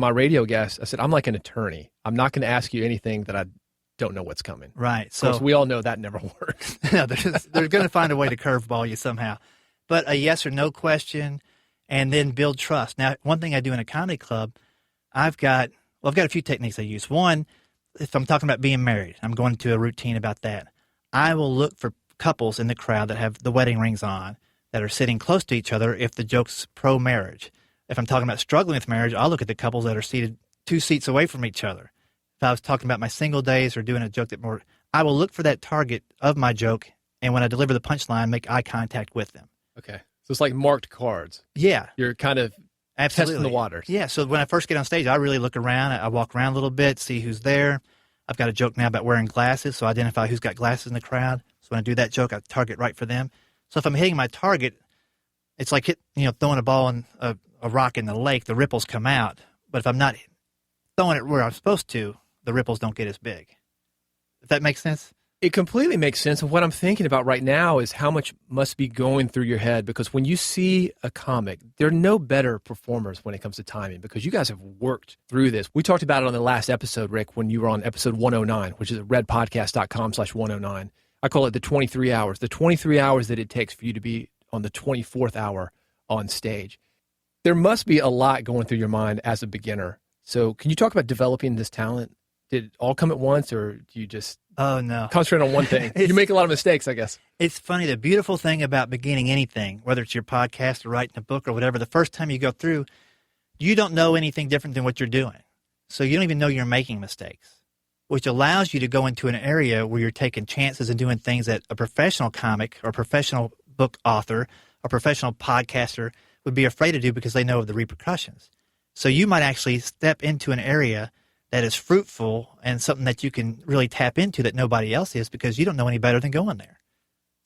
my radio guest, I said, I'm like an attorney. I'm not going to ask you anything that I don't know what's coming. Right. So, of course, we all know that never works. No, they're going to find a way to curveball you somehow. But a yes or no question, and then build trust. Now, one thing I do in a comedy club, I've got a few techniques I use. One, if I'm talking about being married, I'm going to a routine about that. I will look for couples in the crowd that have the wedding rings on, that are sitting close to each other if the joke's pro-marriage. If I'm talking about struggling with marriage, I'll look at the couples that are seated 2 seats away from each other. If I was talking about my single days or doing a joke I will look for that target of my joke, and when I deliver the punchline, make eye contact with them. Okay. So it's like marked cards. Yeah. You're kind of testing the waters. Yeah. So when I first get on stage, I really look around. I walk around a little bit, see who's there. I've got a joke now about wearing glasses, so I identify who's got glasses in the crowd. So when I do that joke, I target right for them. So if I'm hitting my target, it's like throwing a ball in a rock in the lake. The ripples come out. But if I'm not throwing it where I'm supposed to, the ripples don't get as big. If that makes sense? It completely makes sense. And what I'm thinking about right now is how much must be going through your head, because when you see a comic, there are no better performers when it comes to timing, because you guys have worked through this. We talked about it on the last episode, Rick, when you were on episode 109, which is at redpodcast.com/109. I call it the 23 hours, the 23 hours that it takes for you to be on the 24th hour on stage. There must be a lot going through your mind as a beginner. So can you talk about developing this talent? Did it all come at once, or do you just concentrate on one thing? You make a lot of mistakes, I guess. It's funny. The beautiful thing about beginning anything, whether it's your podcast or writing a book or whatever, the first time you go through, you don't know anything different than what you're doing. So you don't even know you're making mistakes, which allows you to go into an area where you're taking chances and doing things that a professional comic or professional book author or professional podcaster would be afraid to do because they know of the repercussions. So you might actually step into an area that is fruitful and something that you can really tap into that nobody else is, because you don't know any better than going there.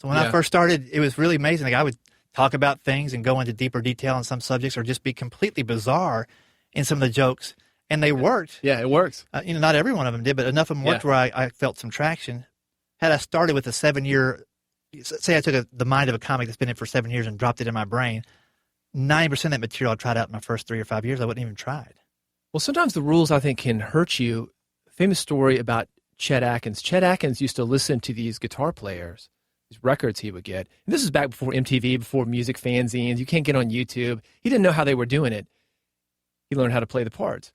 So when I first started, it was really amazing. Like, I would talk about things and go into deeper detail on some subjects, or just be completely bizarre in some of the jokes, and they worked. Yeah, it works. Not every one of them did, but enough of them worked where I felt some traction. Had I started with a 7-year, say I took the mind of a comic that's been in for 7 years and dropped it in my brain, 90% of that material I tried out in my first 3 or 5 years, I wouldn't even tried. Well, sometimes the rules, I think, can hurt you. Famous story about Chet Atkins. Chet Atkins used to listen to these guitar players, these records he would get. And this is back before MTV, before music fanzines. You can't get on YouTube. He didn't know how they were doing it. He learned how to play the parts.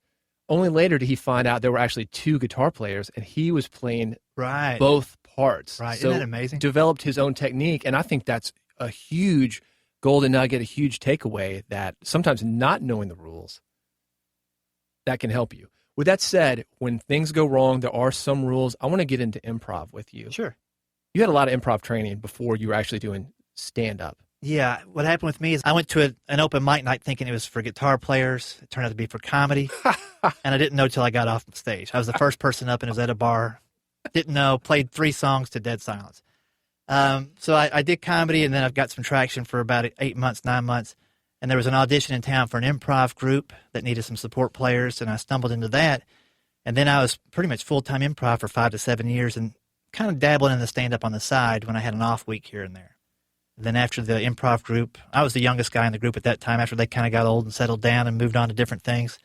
Only later did he find out there were actually 2 guitar players, and he was playing both parts. Right. So isn't that amazing? Developed his own technique, and I think that's a huge golden nugget, a huge takeaway, that sometimes not knowing the rules, that can help you. With that said, when things go wrong, there are some rules. I want to get into improv with you. Sure. You had a lot of improv training before you were actually doing stand-up. Yeah. What happened with me is I went to an open mic night thinking it was for guitar players. It turned out to be for comedy. And I didn't know till I got off the stage. I was the first person up, and it was at a bar. Didn't know. Played 3 songs to dead silence. So I did comedy, and then I've got some traction for about 8 months, 9 months. And there was an audition in town for an improv group that needed some support players, and I stumbled into that. And then I was pretty much full-time improv for 5 to 7 years, and kind of dabbling in the stand-up on the side when I had an off week here and there. And then after the improv group, I was the youngest guy in the group at that time. After they kind of got old and settled down and moved on to different things,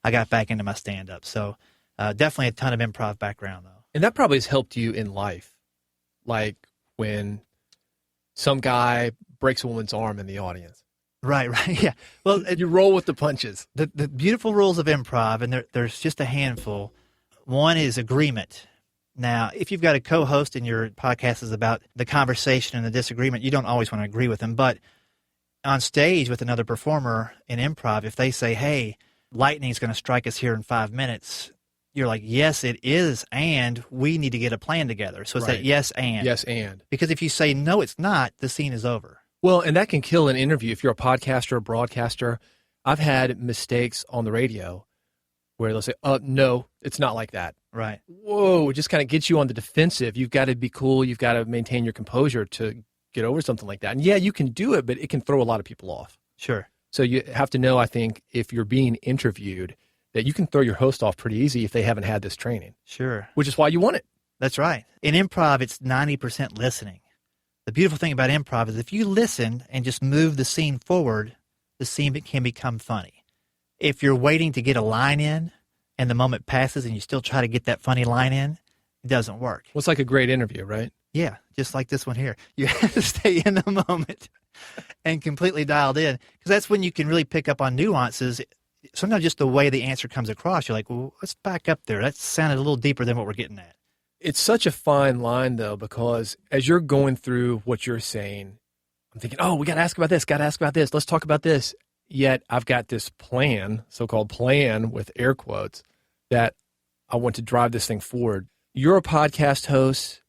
I got back into my stand-up. So definitely a ton of improv background, though. And that probably has helped you in life, like when some guy breaks a woman's arm in the audience. Right, yeah. Well, you roll with the punches. The beautiful rules of improv, and there's just a handful. One is agreement. Now, if you've got a co-host and your podcast is about the conversation and the disagreement, you don't always want to agree with them. But on stage with another performer in improv, if they say, hey, lightning's going to strike us here in 5 minutes, you're like, yes, it is, and we need to get a plan together. So it's that yes, and. Yes, and. Because if you say, no, it's not, the scene is over. Well, and that can kill an interview. If you're a podcaster or broadcaster, I've had mistakes on the radio where they'll say, no, it's not like that. Right. Whoa, it just kind of gets you on the defensive. You've got to be cool. You've got to maintain your composure to get over something like that. And yeah, you can do it, but it can throw a lot of people off. Sure. So you have to know, I think, if you're being interviewed, that you can throw your host off pretty easy if they haven't had this training. Sure. Which is why you want it. That's right. In improv, it's 90% listening. The beautiful thing about improv is if you listen and just move the scene forward, the scene can become funny. If you're waiting to get a line in and the moment passes and you still try to get that funny line in, it doesn't work. Well, it's like a great interview, right? Yeah, just like this one here. You have to stay in the moment and completely dialed in, because that's when you can really pick up on nuances. Sometimes just the way the answer comes across, you're like, well, let's back up there. That sounded a little deeper than what we're getting at. It's such a fine line, though, because as you're going through what you're saying, I'm thinking, oh, we got to ask about this, let's talk about this. Yet I've got this plan, so-called plan with air quotes, that I want to drive this thing forward. You're a podcast host.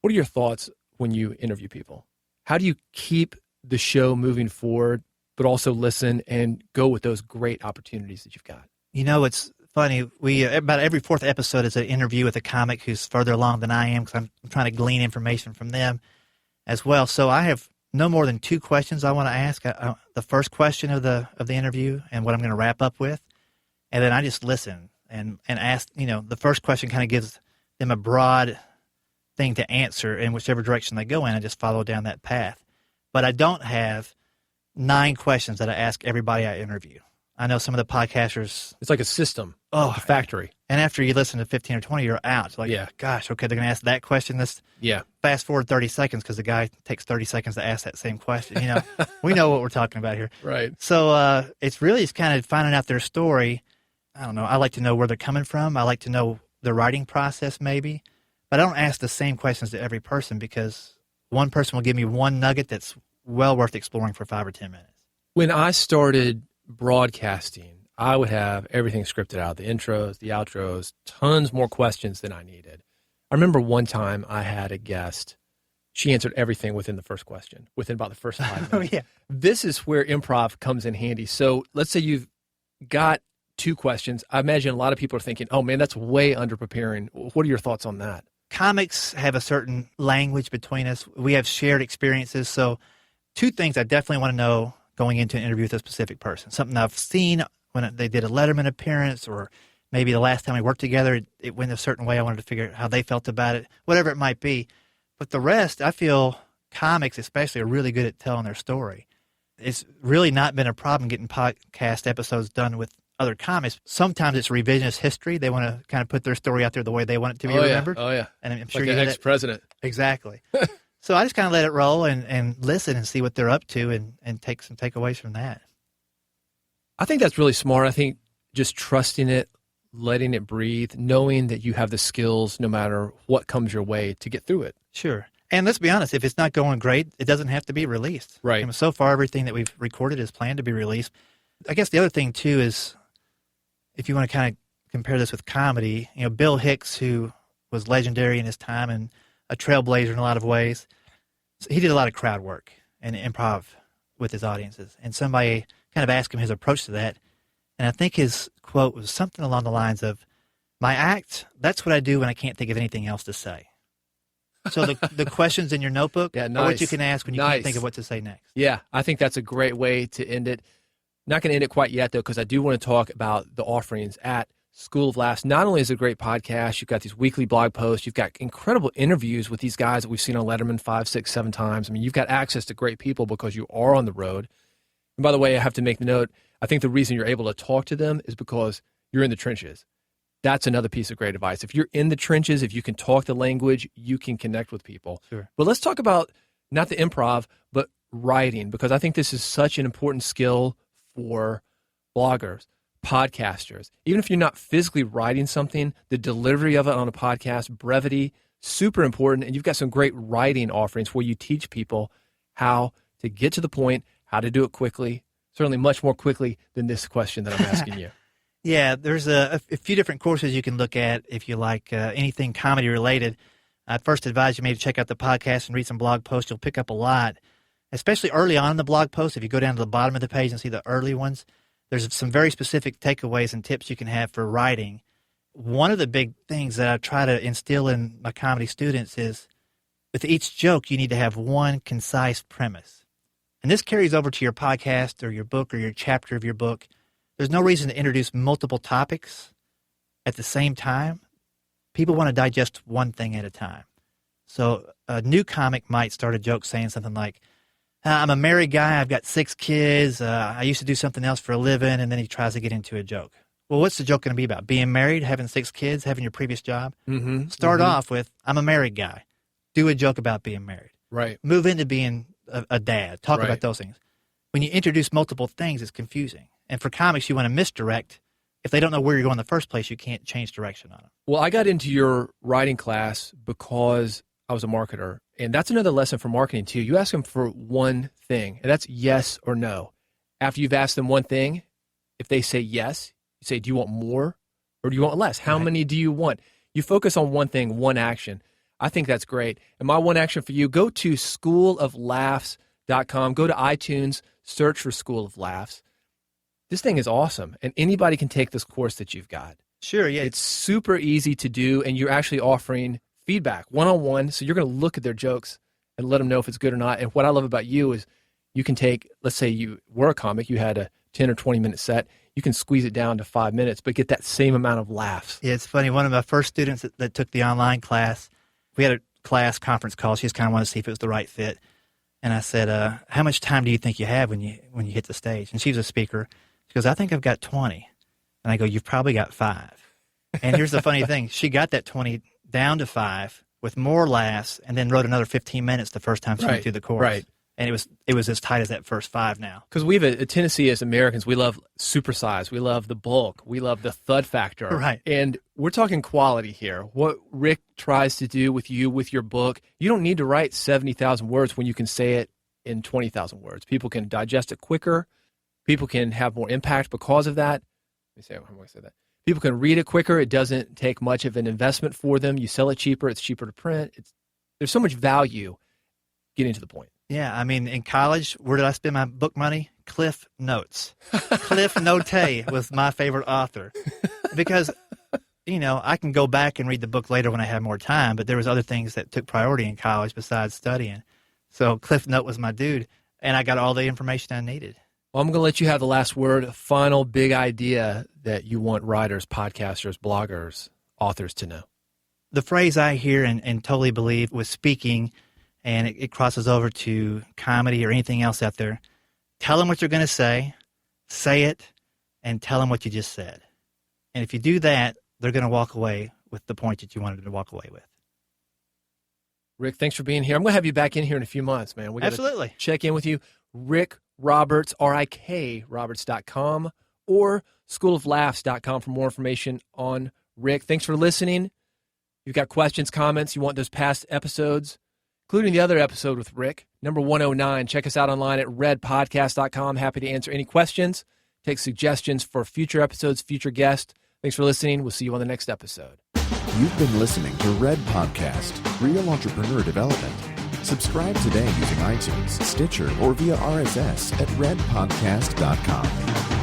What are your thoughts when you interview people? How do you keep the show moving forward, but also listen and go with those great opportunities that you've got? You know, it's funny. We about every fourth episode is an interview with a comic who's further along than I am, because I'm trying to glean information from them as well. So I have no more than 2 questions I want to ask. The first question of the interview and what I'm going to wrap up with, and then I just listen and ask. You know, the first question kind of gives them a broad thing to answer in whichever direction they go in. I just follow down that path. But I don't have 9 questions that I ask everybody I interview. I know some of the podcasters. It's like a system, a factory. And after you listen to 15 or 20, you're out. It's like, yeah, gosh, okay, they're going to ask that question. Fast forward 30 seconds because the guy takes 30 seconds to ask that same question. You know, we know what we're talking about here. Right. So it's really just kind of finding out their story. I don't know. I like to know where they're coming from. I like to know the writing process maybe. But I don't ask the same questions to every person, because one person will give me one nugget that's well worth exploring for 5 or 10 minutes. When I started broadcasting, I would have everything scripted out, the intros, the outros, tons more questions than I needed. I remember one time I had a guest. She answered everything within the first question, within about the first 5 minutes. Oh, yeah. This is where improv comes in handy. So let's say you've got 2 questions. I imagine a lot of people are thinking, oh, man, that's way under preparing. What are your thoughts on that? Comics have a certain language between us. We have shared experiences. So 2 things I definitely want to know going into an interview with a specific person. Something I've seen when they did a Letterman appearance, or maybe the last time we worked together, it went a certain way. I wanted to figure out how they felt about it, whatever it might be. But the rest, I feel comics especially are really good at telling their story. It's really not been a problem getting podcast episodes done with other comics. Sometimes it's revisionist history. They want to kind of put their story out there the way they want it to be remembered. Oh, yeah. And I'm sure like you an ex-president. Exactly. So I just kind of let it roll and listen and see what they're up to and take some takeaways from that. I think that's really smart. I think just trusting it, letting it breathe, knowing that you have the skills no matter what comes your way to get through it. Sure. And let's be honest, if it's not going great, it doesn't have to be released. Right. And so far, everything that we've recorded is planned to be released. I guess the other thing, too, is if you want to kind of compare this with comedy, you know, Bill Hicks, who was legendary in his time and a trailblazer in a lot of ways, he did a lot of crowd work and improv with his audiences. And somebody kind of asked him his approach to that. And I think his quote was something along the lines of, "My act, that's what I do when I can't think of anything else to say." So the questions in your notebook are what you can ask when you can't think of what to say next. Yeah, I think that's a great way to end it. Not going to end it quite yet, though, because I do want to talk about the offerings at School of Laughs. Not only is it a great podcast, you've got these weekly blog posts, you've got incredible interviews with these guys that we've seen on Letterman 5, 6, 7 times. I mean, you've got access to great people because you are on the road. And by the way, I have to make the note, I think the reason you're able to talk to them is because you're in the trenches. That's another piece of great advice. If you're in the trenches, if you can talk the language, you can connect with people. Sure. But let's talk about not the improv, but writing, because I think this is such an important skill for bloggers, podcasters. Even if you're not physically writing something, the delivery of it on a podcast, brevity, super important. And you've got some great writing offerings where you teach people how to get to the point, how to do it quickly, certainly much more quickly than this question that I'm asking you. Yeah, there's a few different courses you can look at if you like anything comedy related. I'd first advise you maybe check out the podcast and read some blog posts. You'll pick up a lot, especially early on in the blog post. If you go down to the bottom of the page and see the early ones, there's some very specific takeaways and tips you can have for writing. One of the big things that I try to instill in my comedy students is with each joke, you need to have one concise premise. And this carries over to your podcast or your book or your chapter of your book. There's no reason to introduce multiple topics at the same time. People want to digest one thing at a time. So a new comic might start a joke saying something like, I'm a married guy. I've got 6 kids. I used to do something else for a living, and then he tries to get into a joke. Well, what's the joke going to be about? Being married, having 6 kids, having your previous job? Mm-hmm. Start off with, I'm a married guy. Do a joke about being married. Right. Move into being a dad. Talk about those things. When you introduce multiple things, it's confusing. And for comics, you want to misdirect. If they don't know where you're going in the first place, you can't change direction on them. Well, I got into your writing class because I was a marketer. And that's another lesson for marketing, too. You ask them for one thing, and that's yes or no. After you've asked them one thing, if they say yes, you say, do you want more or do you want less? How many do you want? You focus on one thing, one action. I think that's great. And my one action for you, go to schooloflaughs.com. Go to iTunes, search for School of Laughs. This thing is awesome, and anybody can take this course that you've got. Sure, yeah. It's super easy to do, and you're actually offering feedback one-on-one, so you're going to look at their jokes and let them know if it's good or not. And what I love about you is you can take, let's say you were a comic, you had a 10 or 20-minute set, you can squeeze it down to 5 minutes, but get that same amount of laughs. Yeah, it's funny. One of my first students that took the online class, we had a class conference call. She just kind of wanted to see if it was the right fit. And I said, how much time do you think you have when you hit the stage? And she was a speaker. She goes, I think I've got 20. And I go, you've probably got 5. And here's the funny thing. She got that 20 down to 5 with more laughs and then wrote another 15 minutes the first time she went through the course. Right. And it was as tight as that first 5 now. Because we have a tendency as Americans, we love supersize, we love the bulk, we love the thud factor. Right. And we're talking quality here. What Rik tries to do with you, with your book, you don't need to write 70,000 words when you can say it in 20,000 words. People can digest it quicker. People can have more impact because of that. Let me say, how do I say that? People can read it quicker. It doesn't take much of an investment for them. You sell it cheaper. It's cheaper to print. There's so much value getting to the point. Yeah, I mean, in college, where did I spend my book money? Cliff Notes. Cliff Note was my favorite author because, I can go back and read the book later when I have more time, but there was other things that took priority in college besides studying. So Cliff Note was my dude, and I got all the information I needed. Well, I'm going to let you have the last word, a final big idea that you want writers, podcasters, bloggers, authors to know. The phrase I hear and totally believe with speaking, and it crosses over to comedy or anything else out there, tell them what you're going to say it, and tell them what you just said. And if you do that, they're going to walk away with the point that you wanted them to walk away with. Rik, thanks for being here. I'm going to have you back in here in a few months, man. Absolutely. Check in with you. Rik Roberts, RIK Roberts.com or schooloflaughs.com for more information on Rik. Thanks for listening. If you've got questions, comments, you want those past episodes, including the other episode with Rik, number 109. Check us out online at redpodcast.com. Happy to answer any questions, take suggestions for future episodes, future guests. Thanks for listening. We'll see you on the next episode. You've been listening to Red Podcast, Real Entrepreneur Development. Subscribe today using iTunes, Stitcher, or via RSS at redpodcast.com.